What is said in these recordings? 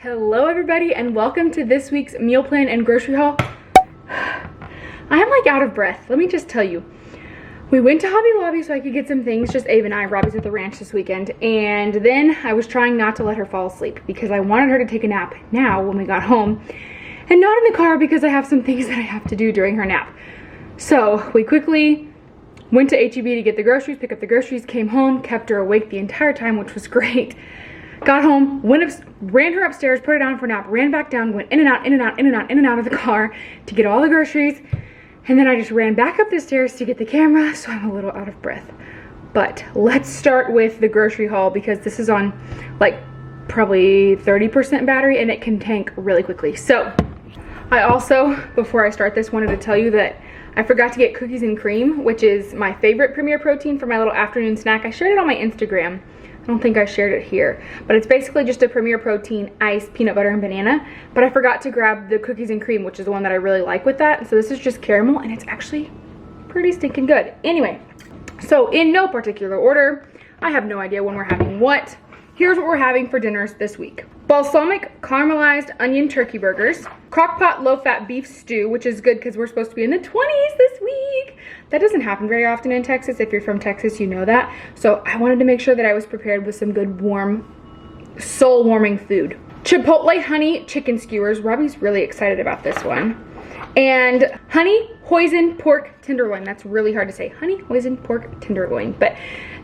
Hello everybody and welcome to this week's meal plan and grocery haul. I am like out of breath, let me just tell you. We went to Hobby Lobby so I could get some things, just Ava and I. Robbie's at the ranch this weekend, and then I was trying not to let her fall asleep because I wanted her to take a nap now when we got home and not in the car because I have some things that I have to do during her nap. So we quickly went to HEB to get the groceries, pick up the groceries, came home, kept her awake the entire time, which was great. Got home, ran her upstairs, put her down for a nap, ran back down, went in and out, in and out, in and out, in and out of the car to get all the groceries. And then I just ran back up the stairs to get the camera, so I'm a little out of breath. But let's start with the grocery haul because this is on like probably 30% battery and it can tank really quickly. So I also, before I start this, wanted to tell you that I forgot to get cookies and cream, which is my favorite Premier Protein for my little afternoon snack. I shared it on my Instagram. I don't think I shared it here, but it's basically just a Premier Protein iced peanut butter and banana, but I forgot to grab the cookies and cream, which is the one that I really like with that. So this is just caramel and it's actually pretty stinking good. Anyway, so in no particular order, I have no idea when we're having what. Here's what we're having for dinners this week. Balsamic caramelized onion turkey burgers, crock-pot low-fat beef stew, which is good because we're supposed to be in the 20s this week. That doesn't happen very often in Texas. If you're from Texas, you know that. So I wanted to make sure that I was prepared with some good, warm, soul-warming food. Chipotle honey chicken skewers. Robbie's really excited about this one. And honey hoisin pork tenderloin. That's really hard to say. Honey hoisin pork tenderloin. But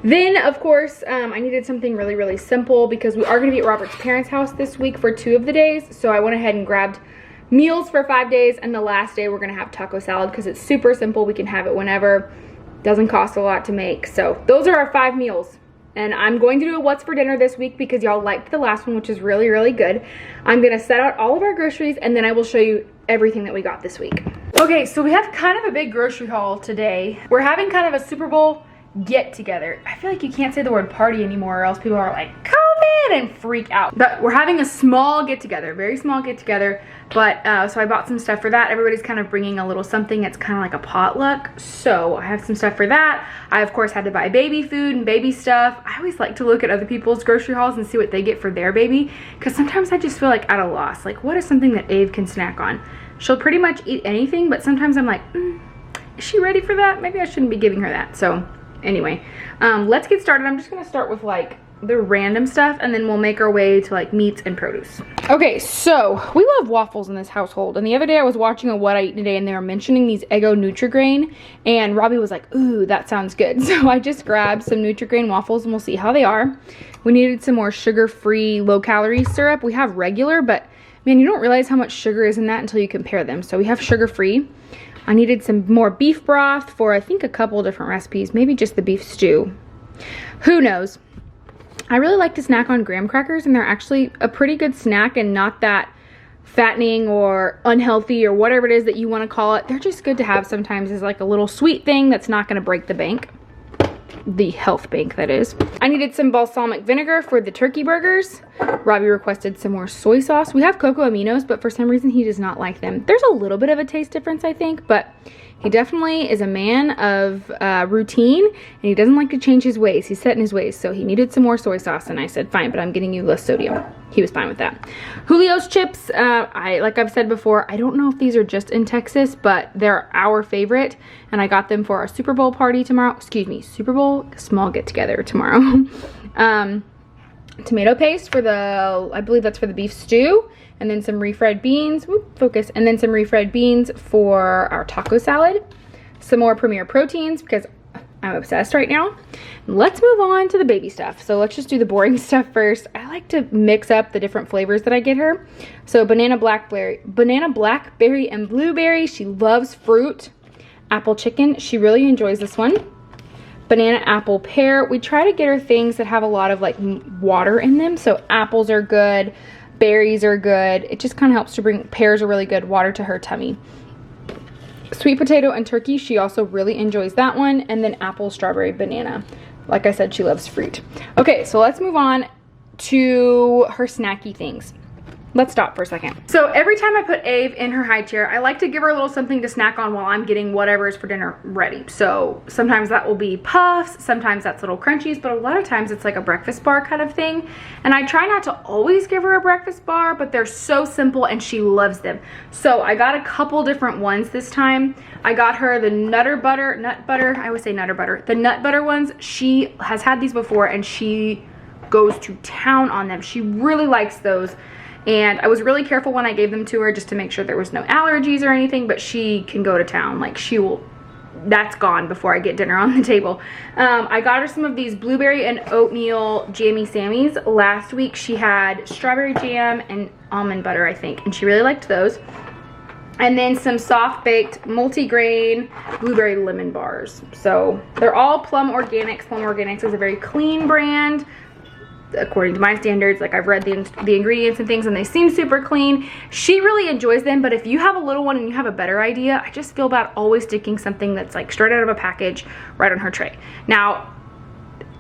then, of course, I needed something really, really simple because we are going to be at Robert's parents' house this week for 2 of the days. So I went ahead and grabbed meals for 5 days, and the last day we're going to have taco salad because it's super simple. We can have it whenever. Doesn't cost a lot to make. So those are our 5 meals. And I'm going to do a what's for dinner this week because y'all liked the last one, which is really, really good. I'm going to set out all of our groceries and then I will show you everything that we got this week. Okay, so we have kind of a big grocery haul today. We're having kind of a Super Bowl get together. I feel like you can't say the word party anymore or else people are like, COVID, and freak out. But we're having a small get together, very small get together. But so I bought some stuff for that. Everybody's kind of bringing a little something. It's kind of like a potluck. So I have some stuff for that. I of course had to buy baby food and baby stuff. I always like to look at other people's grocery hauls and see what they get for their baby. Because sometimes I just feel like at a loss. Like what is something that Ave can snack on? She'll pretty much eat anything, but sometimes I'm like, is she ready for that? Maybe I shouldn't be giving her that. So anyway, let's get started. I'm just gonna start with like the random stuff and then we'll make our way to like meats and produce. Okay, so we love waffles in this household, and the other day I was watching a What I Eat Today and they were mentioning these Eggo Nutri-Grain, and Robbie was like, ooh, that sounds good. So I just grabbed some Nutri-Grain waffles and we'll see how they are. We needed some more sugar-free low-calorie syrup. We have regular, but man, you don't realize how much sugar is in that until you compare them. So we have sugar-free. I needed some more beef broth for I think a couple different recipes, maybe just the beef stew. Who knows? I really like to snack on graham crackers, and they're actually a pretty good snack and not that fattening or unhealthy or whatever it is that you want to call it. They're just good to have sometimes as like a little sweet thing that's not going to break the bank. The health bank, that is. I needed some balsamic vinegar for the turkey burgers. Robbie requested some more soy sauce. We have cocoa aminos, but for some reason he does not like them. There's a little bit of a taste difference, I think, but he definitely is a man of routine, and he doesn't like to change his ways. He's set in his ways, so he needed some more soy sauce, and I said, fine, but I'm getting you less sodium. He was fine with that. Julio's chips, like I've said before, I don't know if these are just in Texas, but they're our favorite, and I got them for our Super Bowl party tomorrow. Excuse me, Super Bowl small get-together tomorrow. Tomato paste for the, I believe that's for the beef stew, and then some refried beans, and then some refried beans for our taco salad. Some more Premier Proteins because I'm obsessed right now. Let's move on to the baby stuff. So let's just do the boring stuff first. I like to mix up the different flavors that I get her. So banana blackberry, and blueberry. She loves fruit. Apple chicken, she really enjoys this one. Banana apple pear. We try to get her things that have a lot of like water in them. So apples are good, berries are good. It just kind of helps to bring, pears are really good, water to her tummy. Sweet potato and turkey, she also really enjoys that one. And then apple, strawberry, banana. Like I said, she loves fruit. Okay, so let's move on to her snacky things. let's stop for a second. So every time I put Ave in her high chair, I like to give her a little something to snack on while I'm getting whatever is for dinner ready. So sometimes that will be puffs, sometimes that's little crunchies, but a lot of times it's like a breakfast bar kind of thing. And I try not to always give her a breakfast bar, but they're so simple and she loves them. So I got a couple different ones this time. I got her the nut butter, I always say nutter butter. The nut butter ones, she has had these before and she goes to town on them. She really likes those. And I was really careful when I gave them to her just to make sure there was no allergies or anything, but she can go to town. Like she will, that's gone before I get dinner on the table. I got her some of these blueberry and oatmeal jammy sammies. Last week she had strawberry jam and almond butter, I think, and she really liked those. And then some soft baked multi-grain blueberry lemon bars. So they're all Plum Organics. Plum Organics is a very clean brand, according to my standards. Like I've read the ingredients and things and they seem super clean. She really enjoys them, but if you have a little one and you have a better idea, I just feel bad always sticking something that's like straight out of a package right on her tray. Now,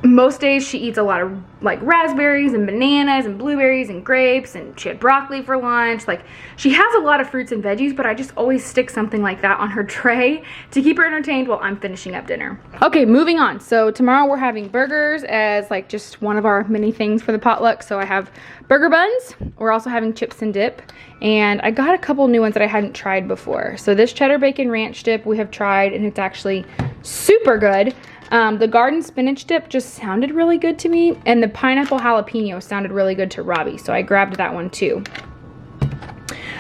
most days she eats a lot of like raspberries and bananas and blueberries and grapes, and she had broccoli for lunch. Like she has a lot of fruits and veggies, but I just always stick something like that on her tray to keep her entertained while I'm finishing up dinner. Okay, moving on. So tomorrow we're having burgers as like just one of our many things for the potluck. So I have burger buns. We're also having chips and dip, and I got a couple new ones that I hadn't tried before. So this cheddar bacon ranch dip we have tried and it's actually super good. The garden spinach dip just sounded really good to me, and the pineapple jalapeno sounded really good to Robbie, so I grabbed that one too.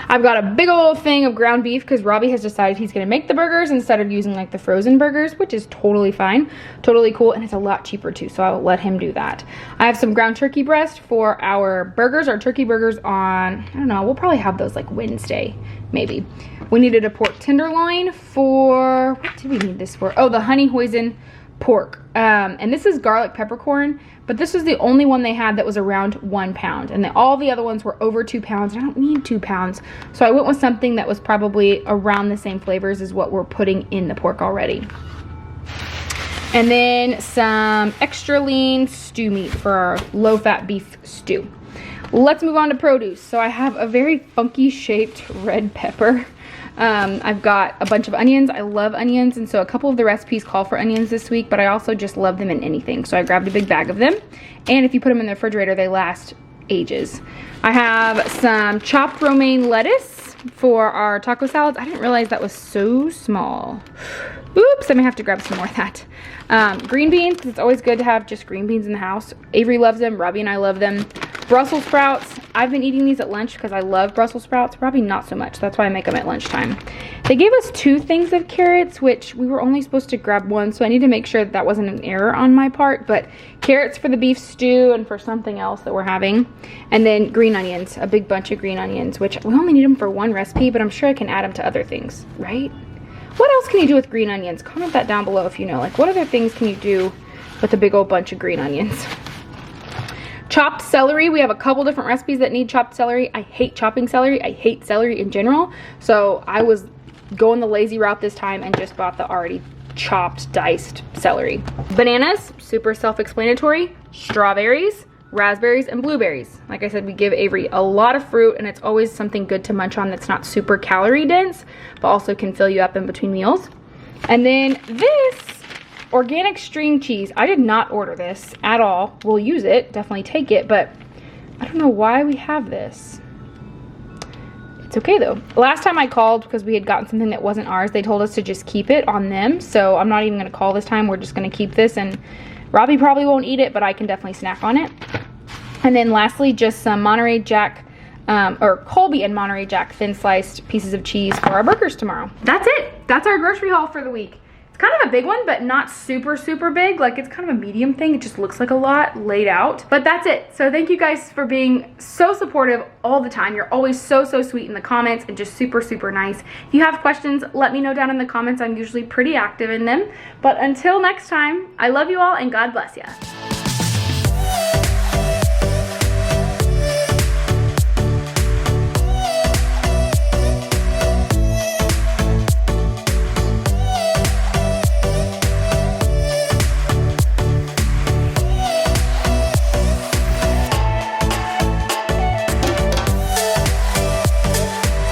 I've got a big old thing of ground beef because Robbie has decided he's going to make the burgers instead of using like the frozen burgers, which is totally fine, totally cool, and it's a lot cheaper too, so I'll let him do that. I have some ground turkey breast for our burgers, our turkey burgers on, I don't know, we'll probably have those like Wednesday, maybe. We needed a pork tenderloin for, what did we need this for? Oh, the honey hoisin pork, and this is garlic peppercorn, but this was the only one they had that was around 1 pound, and all the other ones were over 2 pounds. I don't need 2 pounds, so I went with something that was probably around the same flavors as what we're putting in the pork already. And then some extra lean stew meat for our low-fat beef stew. Let's move on to produce. So I have a very funky shaped red pepper. I've got a bunch of onions. I love onions, and so a couple of the recipes call for onions this week, but I also just love them in anything. So I grabbed a big bag of them, and if you put them in the refrigerator, they last ages. I have some chopped romaine lettuce for our taco salads. I didn't realize that was so small. Oops, I may have to grab some more of that. Green beans, because it's always good to have just green beans in the house. Avery loves them, Robbie and I love them. Brussels sprouts, I've been eating these at lunch because I love Brussels sprouts. Robbie not so much, that's why I make them at lunchtime. They gave us 2 things of carrots, which we were only supposed to grab 1, so I need to make sure that wasn't an error on my part, but carrots for the beef stew and for something else that we're having. And then green onions, a big bunch of green onions, which we only need them for 1 recipe, but I'm sure I can add them to other things, right? What else can you do with green onions? Comment that down below if you know. Like, what other things can you do with a big old bunch of green onions? Chopped celery. We have a couple different recipes that need chopped celery. I hate chopping celery. I hate celery in general. So I was going the lazy route this time and just bought the already chopped, diced celery. Bananas, super self-explanatory. Strawberries, raspberries, and blueberries. Like I said, we give Avery a lot of fruit, and it's always something good to munch on that's not super calorie dense, but also can fill you up in between meals. And then this organic string cheese. I did not order this at all. We'll use it, definitely take it, but I don't know why we have this. It's okay though. Last time I called because we had gotten something that wasn't ours, they told us to just keep it on them, so I'm not even going to call this time. We're just going to keep this, and Robbie probably won't eat it, but I can definitely snack on it. And then lastly, just some Monterey Jack, or Colby and Monterey Jack thin sliced pieces of cheese for our burgers tomorrow. That's it. That's our grocery haul for the week. It's kind of a big one, but not super, super big. Like, it's kind of a medium thing. It just looks like a lot laid out, but that's it. So thank you guys for being so supportive all the time. You're always so, so sweet in the comments and just super, super nice. If you have questions, let me know down in the comments. I'm usually pretty active in them. But until next time, I love you all and God bless you.